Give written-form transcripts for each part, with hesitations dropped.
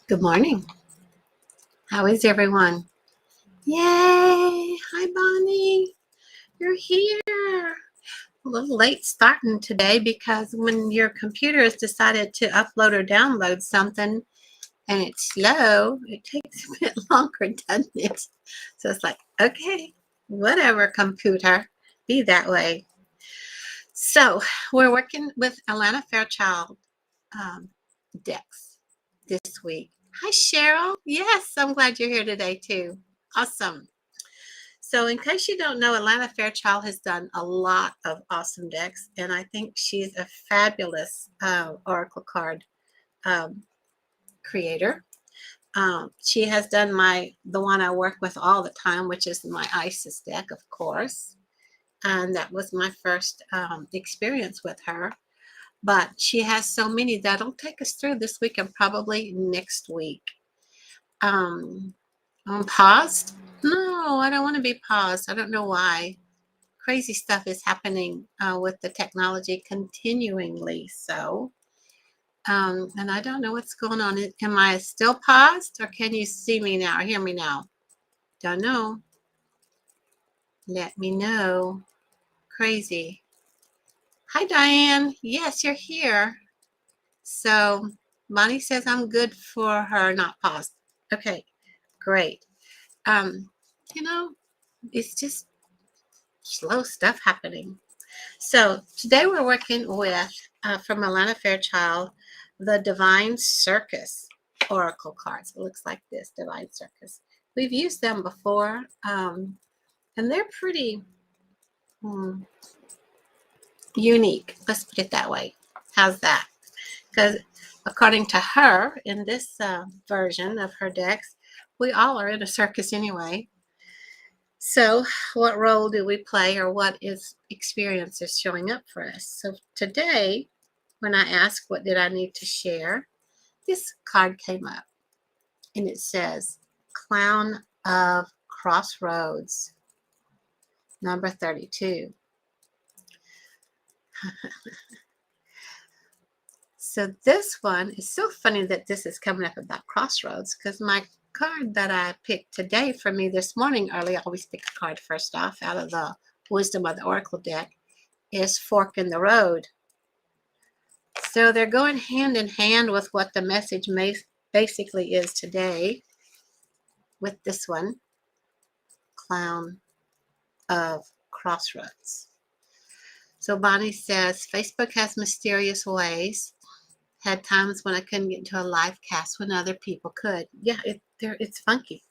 Good morning. How is everyone? Yay! Hi, Bonnie. You're here. A little late starting today because when your computer has decided to upload or download something and it's slow, it takes a bit longer, doesn't it? So it's like, okay, whatever, computer, be that way. So we're working with Alana Fairchild um, decks this week. Hi, Cheryl. Yes, I'm glad you're here today, too. Awesome. So, in case you don't know, Alana Fairchild has done a lot of awesome decks, and I think she's a fabulous Oracle card um, creator. She has done the one I work with all the time, which is my Isis deck, of course, and that was my first experience with her. But she has so many that'll take us through this week and probably next week. I'm paused? No, I don't want to be paused. I don't know why. Crazy stuff is happening with the technology continually. So, and I don't know what's going on. Am I still paused or can you see me now or hear me now? Don't know. Let me know. Crazy. Hi, Diane. Yes, you're here. So, Bonnie says I'm good for her, not paused. Okay, great. Um, you know, it's just slow stuff happening. So today we're working with, from Alana Fairchild, the Divine Circus Oracle Cards. It looks like this, Divine Circus. We've used them before, and they're pretty unique. Let's put it that way. How's that? Because according to her, in this version of her decks, we all are in a circus anyway. So what role do we play, or what experience is showing up for us? So today, when I asked what did I need to share, this card came up and it says Clown of Crossroads, number 32. So this one is so funny that this is coming up about crossroads, because my card that I picked today for me this morning early, I always pick a card first off out of the Wisdom of the Oracle deck, is Fork in the Road. So they're going hand in hand with what the message basically is today with this one, Clown of Crossroads. So Bonnie says, Facebook has mysterious ways. Had times when I couldn't get into a live cast when other people could. Yeah, it's funky.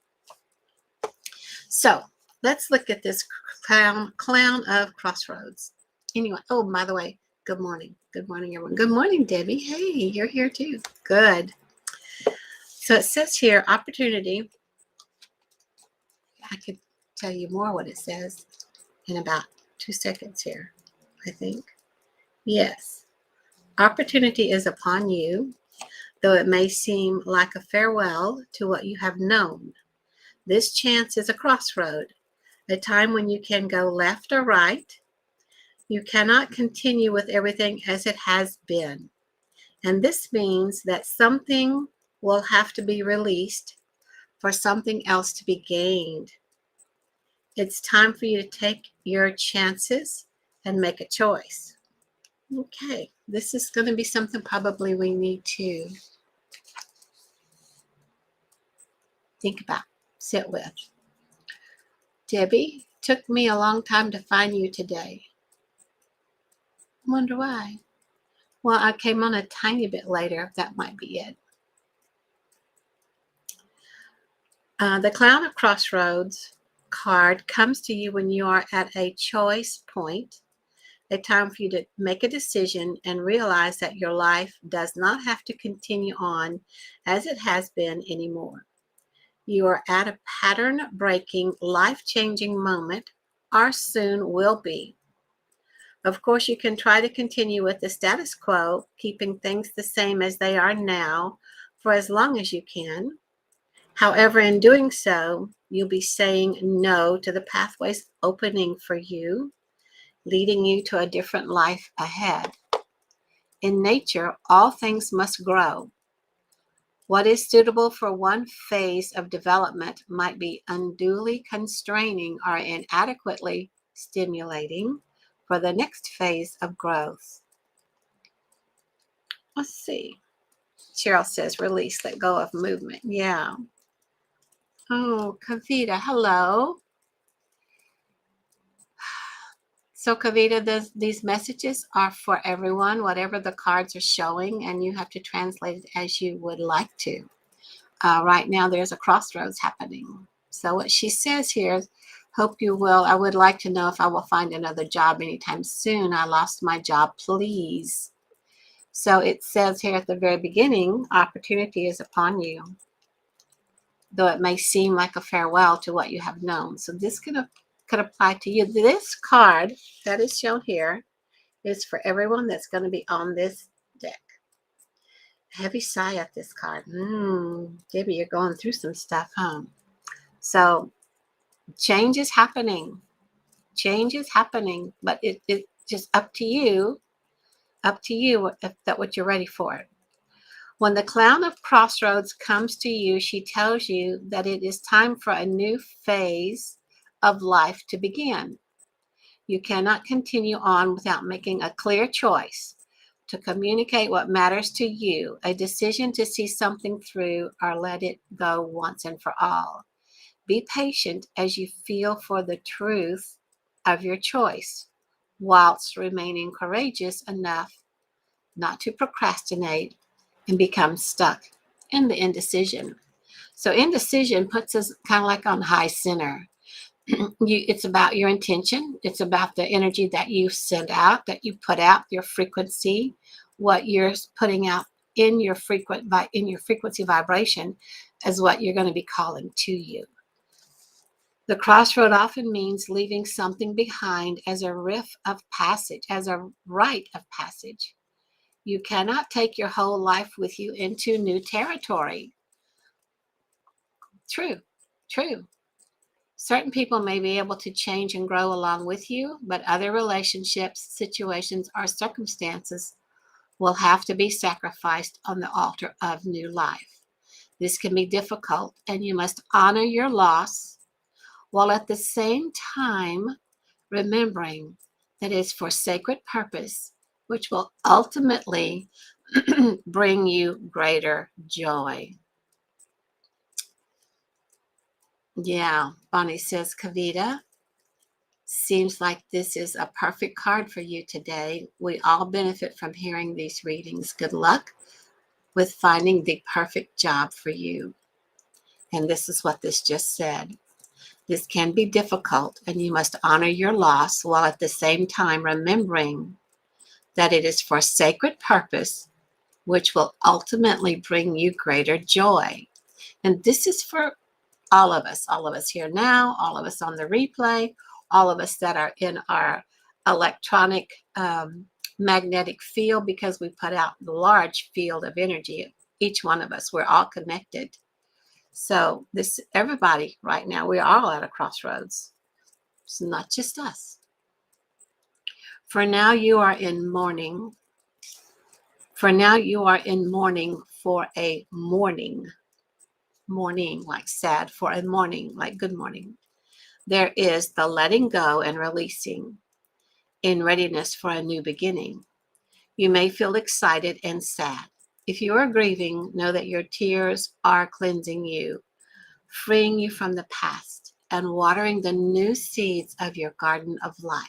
So let's look at this clown of Crossroads. Anyway, oh, by the way, good morning. Good morning, everyone. Good morning, Debbie. Hey, you're here too. Good. So it says here, opportunity. I could tell you more what it says in about 2 seconds here, I think. Yes. Opportunity is upon you, though it may seem like a farewell to what you have known. This chance is a crossroad, a time when you can go left or right. You cannot continue with everything as it has been. And this means that something will have to be released for something else to be gained. It's time for you to take your chances and make a choice. Okay, this is going to be something probably we need to think about, sit with. Debbie, took me a long time to find you today. I wonder why. Well, I came on a tiny bit later. That might be it. The Clown of Crossroads card comes to you when you are at a choice point, a time for you to make a decision and realize that your life does not have to continue on as it has been anymore. You are at a pattern-breaking, life-changing moment, or soon will be. Of course, you can try to continue with the status quo, keeping things the same as they are now for as long as you can. However, in doing so, you'll be saying no to the pathways opening for you, leading you to a different life ahead. In nature, all things must grow. What is suitable for one phase of development might be unduly constraining or inadequately stimulating for the next phase of growth. Let's see. Cheryl says release, let go of movement. Yeah. Oh, Kavita, hello. So Kavita, these messages are for everyone, whatever the cards are showing, and you have to translate it as you would like to. Right now, there's a crossroads happening. So what she says here is, hope you will. I would like to know if I will find another job anytime soon. I lost my job, please. So it says here at the very beginning, opportunity is upon you, though it may seem like a farewell to what you have known. So this could apply to you. This card that is shown here is for everyone that's going to be on this deck. Heavy sigh at this card. Debbie, you're going through some stuff, huh? So change is happening. Change is happening, but it's just up to you if that what you're ready for it. When the clown of crossroads comes to you, she tells you that it is time for a new phase of life to begin. You cannot continue on without making a clear choice to communicate what matters to you, a decision to see something through or let it go once and for all. Be patient as you feel for the truth of your choice, whilst remaining courageous enough not to procrastinate and become stuck in the indecision. So indecision puts us kind of like on high center. It's about your intention. It's about the energy that you send out, that you put out, your frequency, what you're putting out in your frequency vibration is what you're going to be calling to you. The crossroad often means leaving something behind as a rite of passage. You cannot take your whole life with you into new territory. True. Certain people may be able to change and grow along with you, but other relationships, situations, or circumstances will have to be sacrificed on the altar of new life. This can be difficult, and you must honor your loss while at the same time remembering that it's for sacred purpose, which will ultimately bring you greater joy. Yeah, Bonnie says, Kavita, seems like this is a perfect card for you today. We all benefit from hearing these readings. Good luck with finding the perfect job for you. And this is what this just said. This can be difficult, and you must honor your loss while at the same time remembering that it is for sacred purpose, which will ultimately bring you greater joy. And this is for all of us here now, all of us on the replay, all of us that are in our electronic magnetic field, because we put out the large field of energy. Each one of us, we're all connected. So everybody right now, we're all at a crossroads. It's not just us. For now, you are in mourning. For now, you are in mourning for a morning. Morning, like sad, for a morning, like good morning. There is the letting go and releasing in readiness for a new beginning. You may feel excited and sad. If you are grieving, know that your tears are cleansing you, freeing you from the past, and watering the new seeds of your garden of life.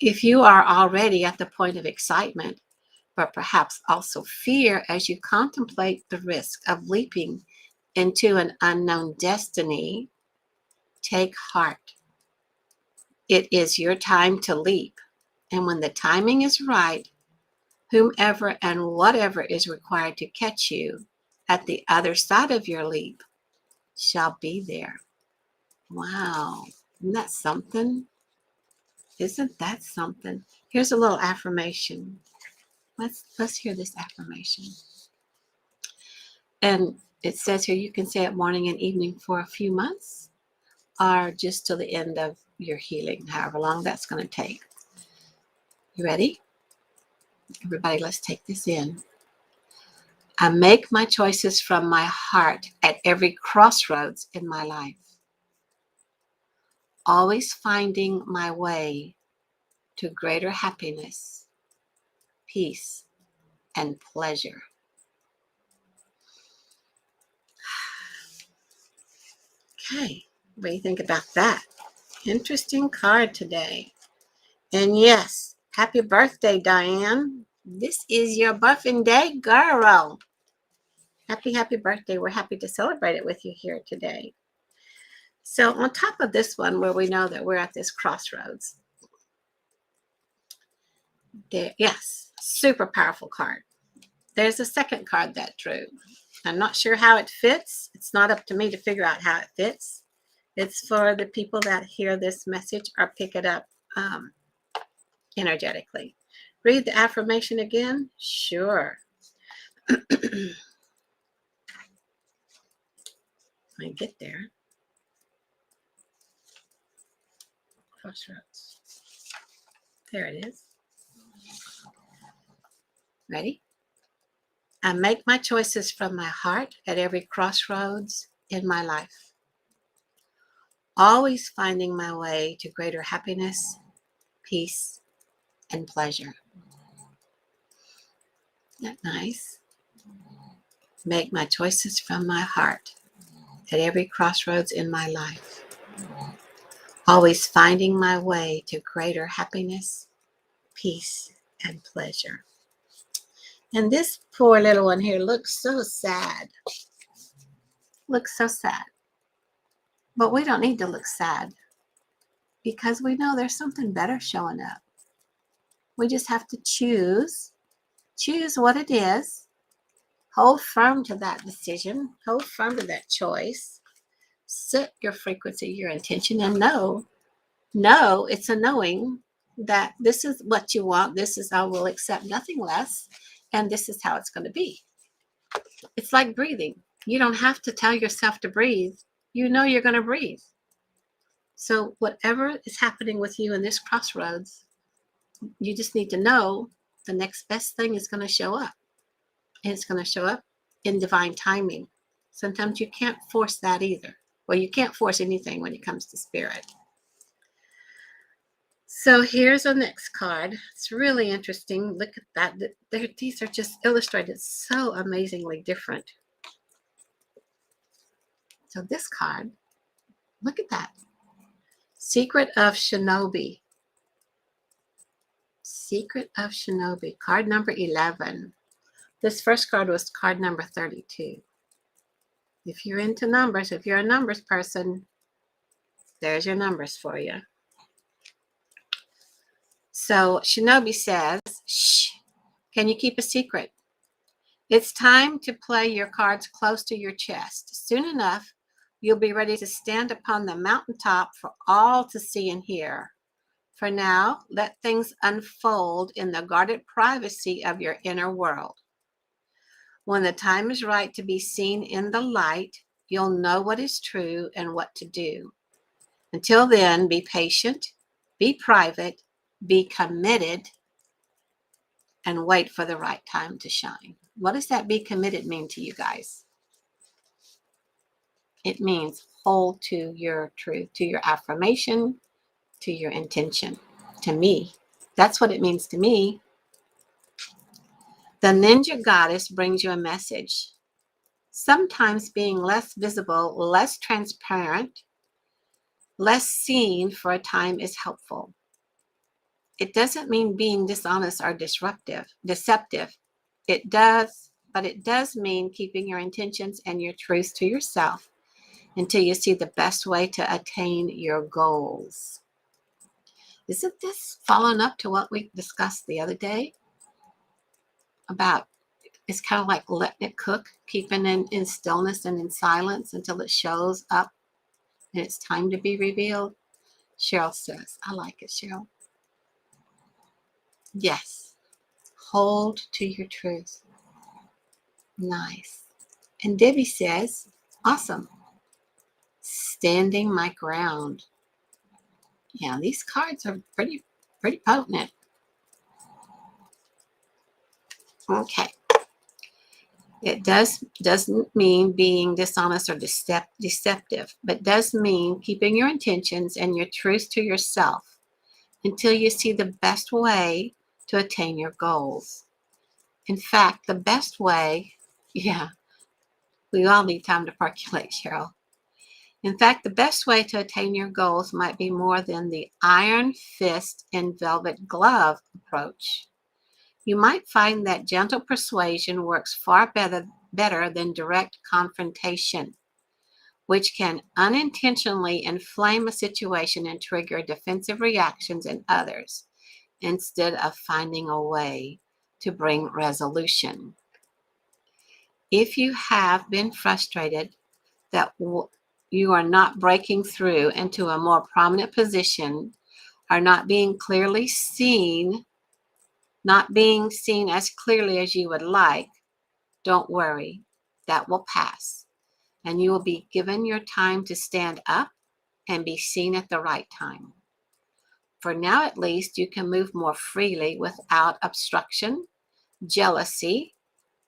If you are already at the point of excitement, but perhaps also fear as you contemplate the risk of leaping into an unknown destiny, take heart. It is your time to leap. And when the timing is right, whomever and whatever is required to catch you at the other side of your leap shall be there. Wow. Isn't that something? Isn't that something? Here's a little affirmation. Let's hear this affirmation. And it says here you can say it morning and evening for a few months, or just till the end of your healing, however long that's going to take. You ready? Everybody, let's take this in. I make my choices from my heart at every crossroads in my life, always finding my way to greater happiness, peace, and pleasure. Okay, what do you think about that? Interesting card today. And yes, happy birthday, Diane. This is your buffing day, girl. Happy birthday. We're happy to celebrate it with you here today. So on top of this one, where we know that we're at this crossroads, yes, super powerful card. There's a second card that drew. I'm not sure how it fits. It's not up to me to figure out how it fits. It's for the people that hear this message or pick it up energetically. Read the affirmation again? Sure. Let me get there. Crossroads. There it is. Ready? I make my choices from my heart at every crossroads in my life, always finding my way to greater happiness, peace, and pleasure. Isn't that nice? Make my choices from my heart at every crossroads in my life, always finding my way to greater happiness, peace, and pleasure. And this poor little one here looks so sad. Looks so sad. But we don't need to look sad because we know there's something better showing up. We just have to choose what it is, hold firm to that decision, hold firm to that choice, set your frequency, your intention, and know it's a knowing that this is what you want, this is I will accept nothing less, and this is how it's going to be. It's like breathing. You don't have to tell yourself to breathe. You know you're going to breathe. So whatever is happening with you in this crossroads, you just need to know the next best thing is going to show up. And it's going to show up in divine timing. Sometimes you can't force that either. Well, you can't force anything when it comes to spirit. So here's our next card. It's really interesting. Look at that. These are just illustrated so amazingly different. So this card, look at that. Secret of Shinobi. Secret of Shinobi, card number 11. This first card was card number 32. If you're into numbers, if you're a numbers person, there's your numbers for you. So Shinobi says, shh, can you keep a secret? It's time to play your cards close to your chest. Soon enough, you'll be ready to stand upon the mountaintop for all to see and hear. For now, let things unfold in the guarded privacy of your inner world. When the time is right to be seen in the light, you'll know what is true and what to do. Until then, be patient, be private, be committed, and wait for the right time to shine. What does that be committed mean to you guys? It means hold to your truth, to your affirmation, to your intention. To me, that's what it means to me. The Ninja Goddess brings you a message. Sometimes being less visible, less transparent, less seen for a time is helpful. It doesn't mean being dishonest or deceptive. It does, but it does mean keeping your intentions and your truths to yourself until you see the best way to attain your goals. Isn't this following up to what we discussed the other day about it's kind of like letting it cook, keeping in stillness and in silence until it shows up and it's time to be revealed? Cheryl says, I like it, Cheryl. Yes. Hold to your truth. Nice. And Debbie says, awesome. Standing my ground. Yeah, these cards are pretty potent. Okay. It doesn't mean being dishonest or deceptive, but does mean keeping your intentions and your truth to yourself until you see the best way to attain your goals. In fact, the best way, yeah, we all need time to percolate, Cheryl. In fact, the best way to attain your goals might be more than the iron fist and velvet glove approach. You might find that gentle persuasion works far better than direct confrontation, which can unintentionally inflame a situation and trigger defensive reactions in others instead of finding a way to bring resolution. If you have been frustrated that you are not breaking through into a more prominent position, are not being seen as clearly as you would like, don't worry, that will pass, and you will be given your time to stand up and be seen at the right time. For now, at least, you can move more freely without obstruction, jealousy,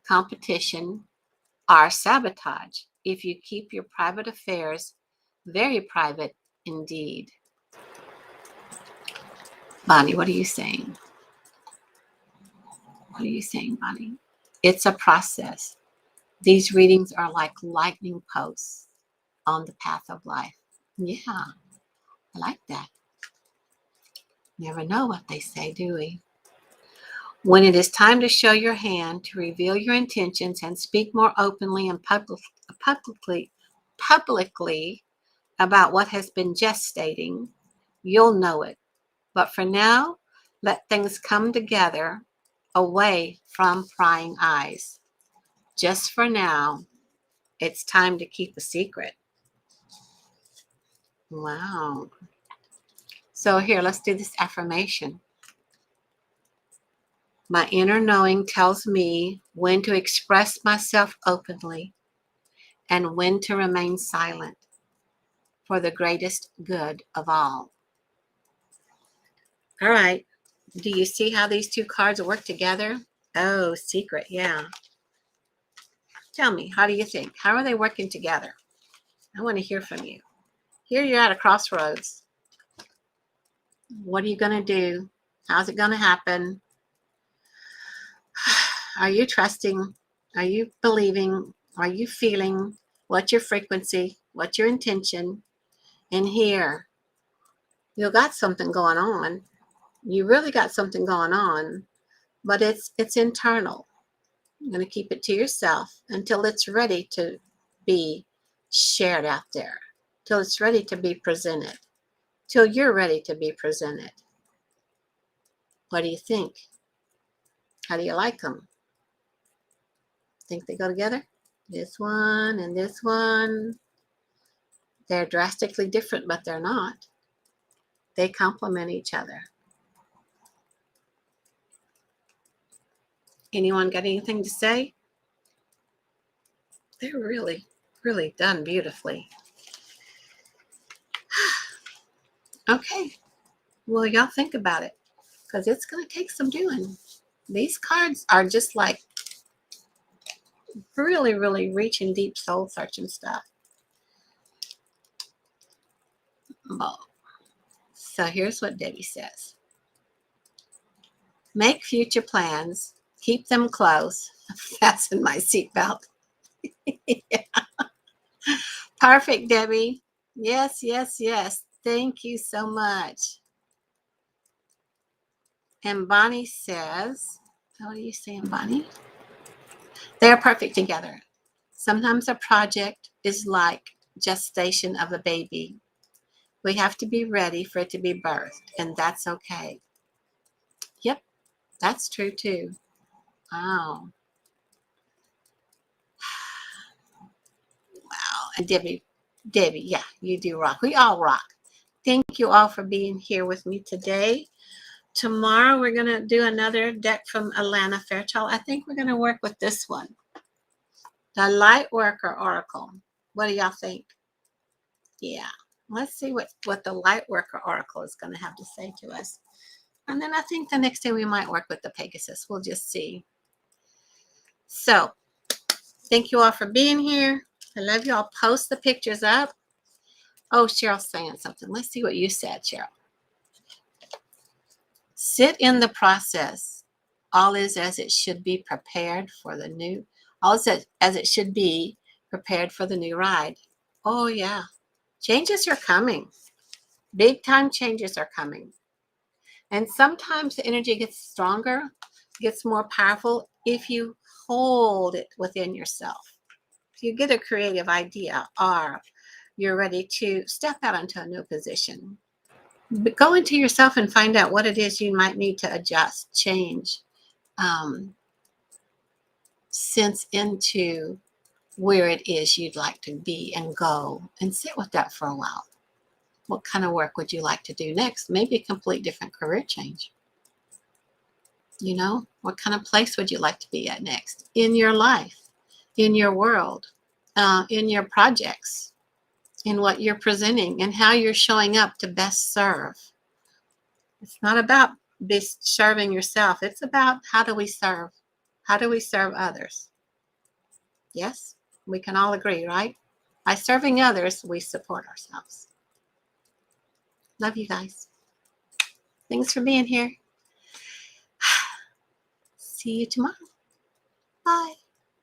competition, or sabotage if you keep your private affairs very private indeed. Bonnie, what are you saying? What are you saying, Bonnie? It's a process. These readings are like lightning posts on the path of life. Yeah, I like that. Never know what they say, do we? When it is time to show your hand, to reveal your intentions and speak more openly and publicly about what has been gestating, you'll know it. But for now, let things come together away from prying eyes. Just for now, it's time to keep a secret. Wow. So here, let's do this affirmation. My inner knowing tells me when to express myself openly and when to remain silent for the greatest good of all. All right. Do you see how these two cards work together? Oh, secret. Yeah. Tell me, how do you think? How are they working together? I want to hear from you. Here you're at a crossroads. What are you going to do? How's it going to happen? Are you trusting? Are you believing? Are you feeling? What's your frequency? What's your intention? And here, you got something going on. You really got something going on, but it's internal. You're going to keep it to yourself until it's ready to be shared out there, till it's ready to be presented, till you're ready to be presented. What do you think? How do you like them? Think they go together? This one and this one, they're drastically different, but they're not. They complement each other. Anyone got anything to say? They're really, really done beautifully. Okay. Well, y'all think about it, because it's going to take some doing. These cards are just like really, really reaching deep soul searching stuff. Well, so here's what Debbie says. Make future plans. Keep them close. Fasten my seatbelt. Yeah. Perfect, Debbie. Yes, yes, yes. Thank you so much. And Bonnie says, what are you saying, Bonnie? They are perfect together. Sometimes a project is like gestation of a baby. We have to be ready for it to be birthed, and that's okay. Yep, that's true too. Wow. Wow. And Debbie, yeah, you do rock. We all rock. Thank you all for being here with me today. Tomorrow we're going to do another deck from Alana Fairchild. I think we're going to work with this one. The Light Worker Oracle. What do y'all think? Yeah. Let's see what the Light Worker Oracle is going to have to say to us. And then I think the next day we might work with the Pegasus. We'll just see. So thank you all for being here. I love you all. Post the pictures up. Oh, Cheryl's saying something. Let's see what you said, Cheryl. Sit in the process. All is as it should be prepared for the new. All is as it should be prepared for the new ride. Oh, yeah. Changes are coming. Big time changes are coming. And sometimes the energy gets stronger, gets more powerful if you hold it within yourself. If you get a creative idea or you're ready to step out into a new position, but go into yourself and find out what it is you might need to adjust, change, sense into where it is you'd like to be and go and sit with that for a while. What kind of work would you like to do next? Maybe a complete different career change. You know, what kind of place would you like to be at next in your life, in your world, in your projects, in what you're presenting and how you're showing up to best serve. It's not about serving yourself. It's about how do we serve? How do we serve others? Yes, we can all agree, right? By serving others, we support ourselves. Love you guys. Thanks for being here. See you tomorrow. Bye.